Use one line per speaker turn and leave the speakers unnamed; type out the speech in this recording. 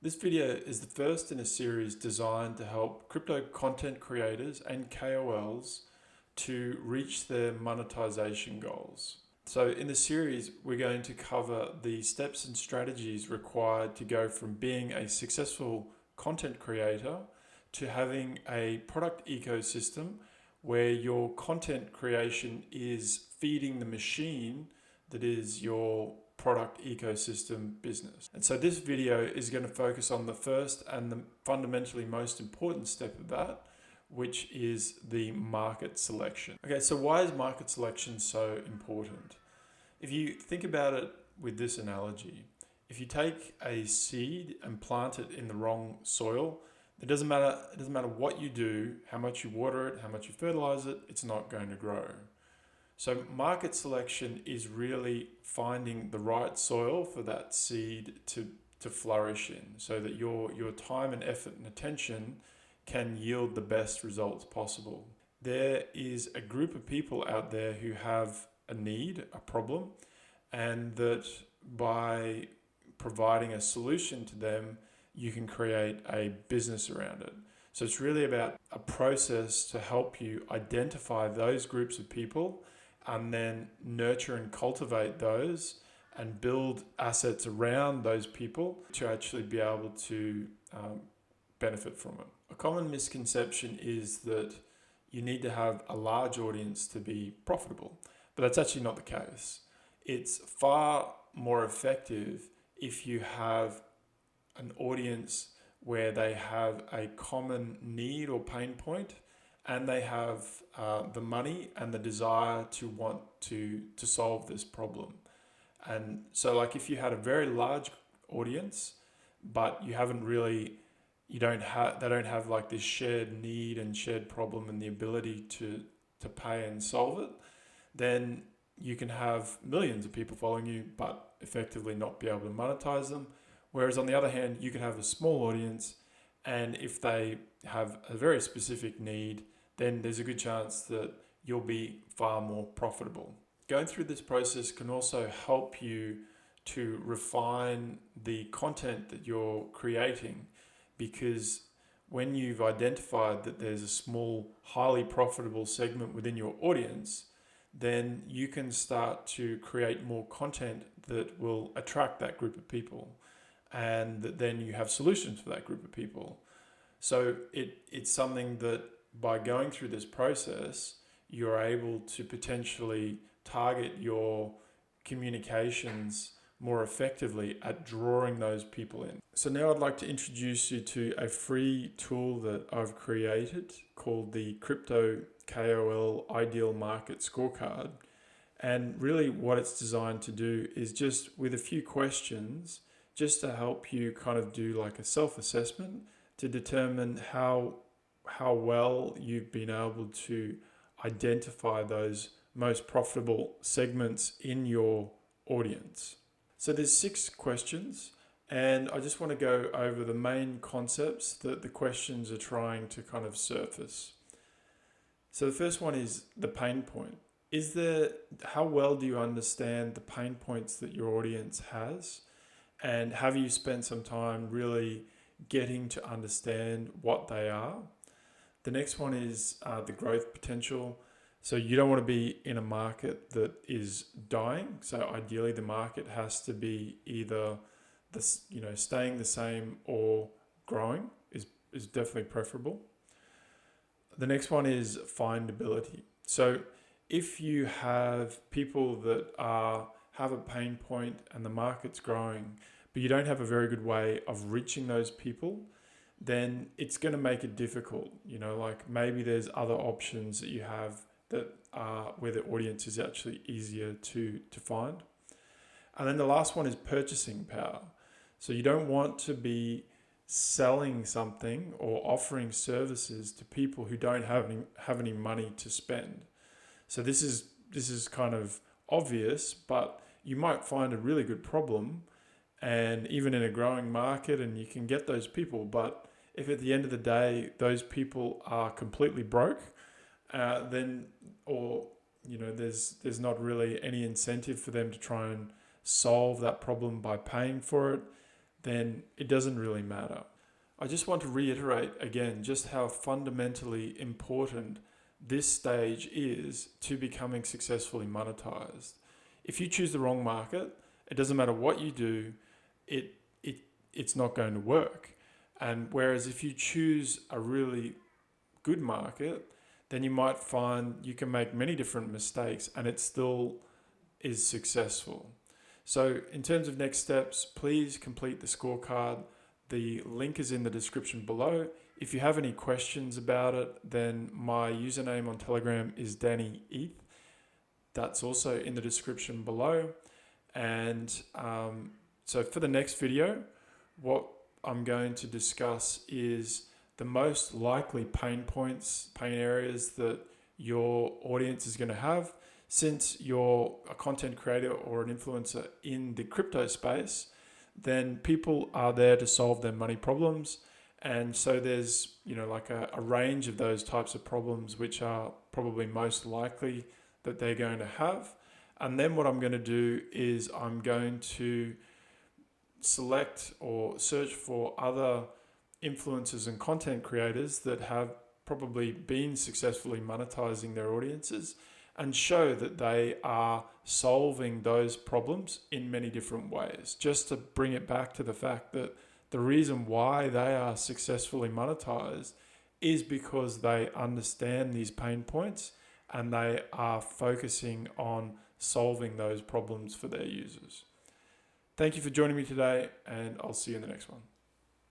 This video is the first in a series designed to help crypto content creators and KOLs to reach their monetization goals. So in the series, we're going to cover the steps and strategies required to go from being a successful content creator to having a product ecosystem where your content creation is feeding the machine that is your product ecosystem business. And so this video is going to focus on the first and the fundamentally most important step of that, which is the market selection. Okay, so why is market selection so important? If you think about it with this analogy, if you take a seed and plant it in the wrong soil, it doesn't matter what you do, how much you water it, how much you fertilize it, it's not going to grow. So market selection is really finding the right soil for that seed to flourish in, so that your time and effort and attention can yield the best results possible. There is a group of people out there who have a need, a problem, and that by providing a solution to them, you can create a business around it. So it's really about a process to help you identify those groups of people and then nurture and cultivate those and build assets around those people to actually be able to benefit from it. A common misconception is that you need to have a large audience to be profitable, but that's actually not the case. It's far more effective if you have an audience where they have a common need or pain point, and they have the money and the desire to want to solve this problem. And so, like, if you had a very large audience, but you haven't really, they don't have like this shared need and shared problem and the ability to pay and solve it, then you can have millions of people following you, but effectively not be able to monetize them. Whereas on the other hand, you can have a small audience, and if they have a very specific need, then there's a good chance that you'll be far more profitable. Going through this process can also help you to refine the content that you're creating, because when you've identified that there's a small, highly profitable segment within your audience, then you can start to create more content that will attract that group of people, and that then you have solutions for that group of people. So it's something that by going through this process, you're able to potentially target your communications more effectively at drawing those people in. So now I'd like to introduce you to a free tool that I've created called the Crypto KOL Ideal Market Scorecard. And really what it's designed to do is just with a few questions, just to help you kind of do like a self-assessment to determine how well you've been able to identify those most profitable segments in your audience. So there's 6 questions, and I just want to go over the main concepts that the questions are trying to kind of surface. So the first one is the pain point. How well do you understand the pain points that your audience has? And have you spent some time really getting to understand what they are? The next one is the growth potential. So you don't want to be in a market that is dying. So ideally the market has to be either staying the same or growing is definitely preferable. The next one is findability. So if you have people that have a pain point and the market's growing, but you don't have a very good way of reaching those people, then it's going to make it difficult. Like maybe there's other options that you have that are where the audience is actually easier to find. And then the last one is purchasing power. So you don't want to be selling something or offering services to people who don't have any money to spend. So this is kind of obvious, but you might find a really good problem, and even in a growing market, and you can get those people, but if at the end of the day those people are completely broke, then there's not really any incentive for them to try and solve that problem by paying for it, then it doesn't really matter. I just want to reiterate again just how fundamentally important this stage is to becoming successfully monetized. If you choose the wrong market, it doesn't matter what you do, it's not going to work. And whereas if you choose a really good market, then you might find you can make many different mistakes and it still is successful. So in terms of next steps, please complete the scorecard. The link is in the description below. If you have any questions about it, then my username on Telegram is DannyEth. That's also in the description below. And so for the next video, what I'm going to discuss is the most likely pain points, pain areas that your audience is going to have. Since you're a content creator or an influencer in the crypto space, then people are there to solve their money problems. And so there's, like a range of those types of problems which are probably most likely that they're going to have. And then what I'm going to do is I'm going to select or search for other influencers and content creators that have probably been successfully monetizing their audiences and show that they are solving those problems in many different ways, just to bring it back to the fact that the reason why they are successfully monetized is because they understand these pain points and they are focusing on solving those problems for their users. Thank you for joining me today, and I'll see you in the next one.